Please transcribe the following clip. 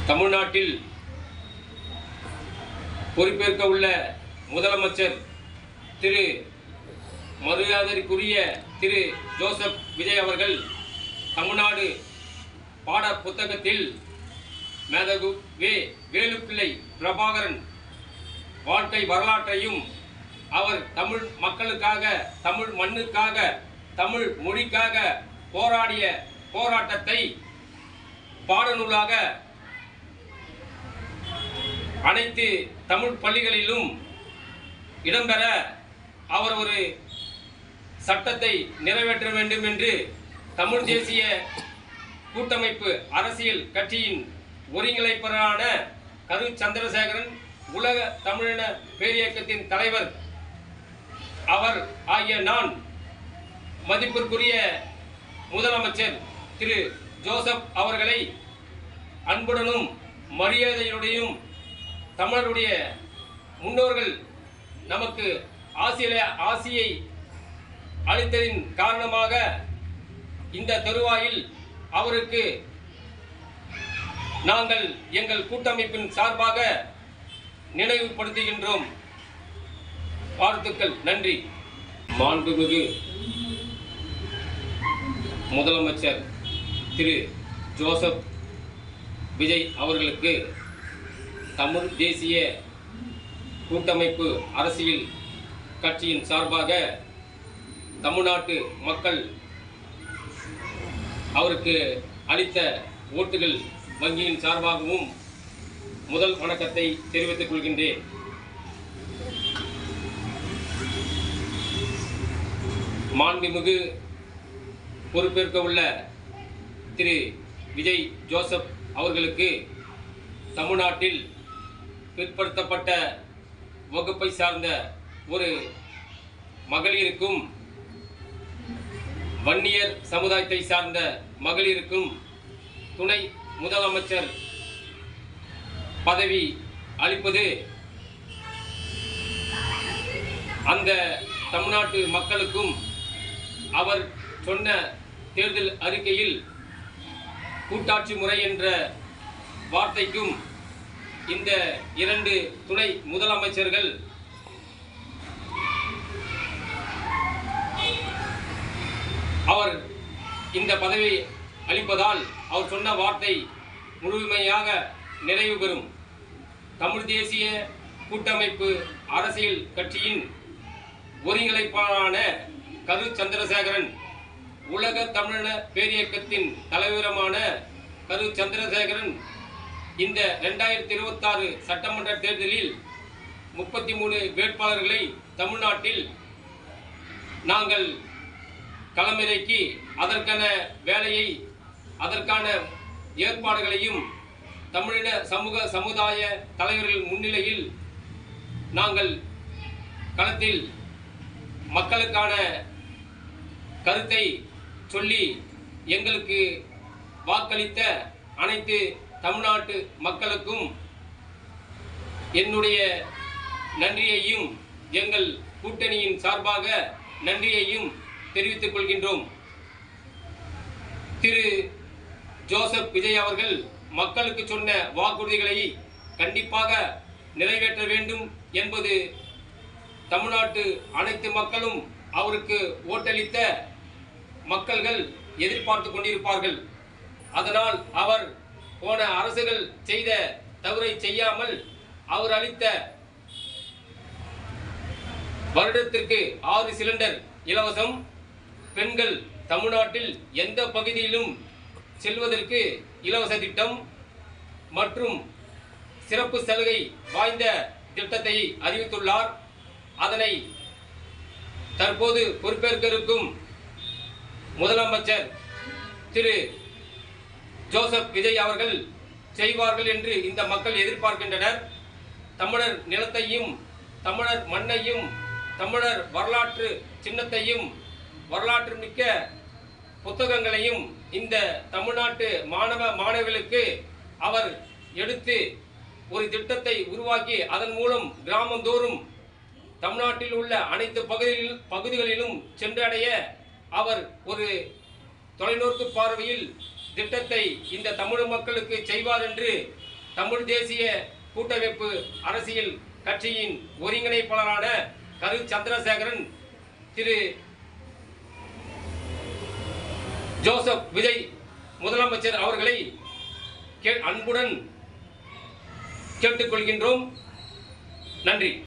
தமிழ்நாட்டில் பொறுப்பேற்க உள்ள முதலமைச்சர் திரு மரியாதைக்குரிய திரு ஜோசப் விஜய் அவர்கள் தமிழ்நாடு பாட புத்தகத்தில் மேதகு வேலுப்பிள்ளை பிரபாகரன் வாழ்க்கை வரலாற்றையும் அவர் தமிழ் மக்களுக்காக, தமிழ் மண்ணுக்காக, தமிழ் மொழிக்காக போராடிய போராட்டத்தை பாடநூலாக அனைத்து தமிழ் பள்ளிகளிலும் இடம்பெற அவர் ஒரு சட்டத்தை நிறைவேற்ற வேண்டும் என்று தமிழ் தேசிய கூட்டமைப்பு அரசியல் கட்சியின் ஒருங்கிணைப்பாளரான கரு சந்திரசேகரன், உலக தமிழின பேரியக்கத்தின் தலைவர் அவர் ஆகிய நான் மதிப்பிற்குரிய முதலமைச்சர் திரு ஜோசப் அவர்களை அன்புடனும் மரியாதையுடையும் தமிழருடைய முன்னோர்கள் நமக்கு ஆசியை அளித்ததின் காரணமாக இந்த தருவாயில் அவருக்கு நாங்கள் எங்கள் கூட்டமைப்பின் சார்பாக நினைவுபடுத்துகின்றோம். வாழ்த்துக்கள். நன்றி. மாண்புமிகு முதலமைச்சர் திரு ஜோசப் விஜய் அவர்களுக்கு தமிழ் தேசிய கூட்டமைப்பு அரசியல் கட்சியின் சார்பாக தமிழ்நாட்டு மக்கள் அவருக்கு அளித்த ஓட்டுகள் வங்கியின் சார்பாகவும் முதல் வணக்கத்தை தெரிவித்துக் கொள்கின்றேன். மாண்புமிகு பொறுப்பேற்க உள்ள திரு விஜய் ஜோசப் அவர்களுக்கு தமிழ்நாட்டில் பிற்படுத்தப்பட்ட வகுப்பை சார்ந்த ஒரு மகளிருக்கும், வன்னியர் சமுதாயத்தை சார்ந்த மகளிருக்கும் துணை முதலமைச்சர் பதவி அளிப்பது அந்த தமிழ்நாட்டு மக்களுக்கும் அவர் சொன்ன தேர்தல் அறிக்கையில் கூட்டாட்சி முறை என்ற வார்த்தைக்கும் இந்த இரண்டு துணை முதலமைச்சர்கள் அவர் இந்த பதவி அளிப்பதால் அவர் சொன்ன வார்த்தை முழுமையாக நிறைவு பெறும். தமிழ் தேசிய கூட்டமைப்பு அரசியல் கட்சியின் ஒருங்கிணைப்பாளரான கரு சந்திரசேகரன், உலக தமிழின பேரியக்கத்தின் தலைவருமான கரு சந்திரசேகரன் இந்த 2026 சட்டமன்ற தேர்தலில் 33 வேட்பாளர்களை தமிழ்நாட்டில் நாங்கள் களமிறக்கி அதற்கான வேலையை, அதற்கான ஏற்பாடுகளையும் தமிழின சமுதாய தலைவர்கள் முன்னிலையில் நாங்கள் களத்தில் மக்களுக்கான கருத்தை சொல்லி எங்களுக்கு வாக்களித்த அனைத்து தமிழ்நாட்டு மக்களுக்கும் என்னுடைய நன்றியையும், எங்கள் கூட்டணியின் சார்பாக நன்றியையும் தெரிவித்துக் கொள்கின்றோம். திரு ஜோசப் விஜய் அவர்கள் மக்களுக்கு சொன்ன வாக்குறுதிகளை கண்டிப்பாக நிறைவேற்ற வேண்டும் என்பது தமிழ்நாட்டு அனைத்து மக்களும், அவருக்கு ஓட்டளித்த மக்கள்கள் எதிர்பார்த்து கொண்டிருப்பார்கள். அதனால் அவர் போன அரசுகள் செய்த தவறை செய்யாமல் அவர் அளித்த வருடத்திற்கு 6 சிலிண்டர் இலவசம், பெண்கள் தமிழ்நாட்டில் எந்த பகுதியிலும் செல்வதற்கு இலவச திட்டம் மற்றும் சிறப்பு சலுகை வாய்ந்த திட்டத்தை அறிவித்துள்ளார். அதனை தற்போது பொறுப்பேற்க இருக்கும் முதலமைச்சர் திரு ஜோசப் விஜய் அவர்கள் செய்வார்கள் என்று இந்த மக்கள் எதிர்பார்க்கின்றனர். தமிழர் நிலத்தையும், தமிழர் மண்ணையும், தமிழர் வரலாற்று சின்னத்தையும், வரலாற்று மிக்க புத்தகங்களையும் இந்த தமிழ்நாட்டு மாணவர்களுக்கு அவர் எடுத்து ஒரு திட்டத்தை உருவாக்கி அதன் மூலம் கிராமந்தோறும் தமிழ்நாட்டில் உள்ள அனைத்து பகுதிகளிலும் சென்றடைய அவர் ஒரு தொலைநோக்கு பார்வையில் திட்டத்தை இந்த தமிழ் மக்களுக்கு செய்வார் என்று தமிழ் தேசிய கூட்டமைப்பு அரசியல் கட்சியின் ஒருங்கிணைப்பாளரான கரு சந்திரசேகரன் திரு ஜோசப் விஜய் முதலமைச்சர் அவர்களை அன்புடன் கேட்டுக்கொள்கின்றோம். நன்றி.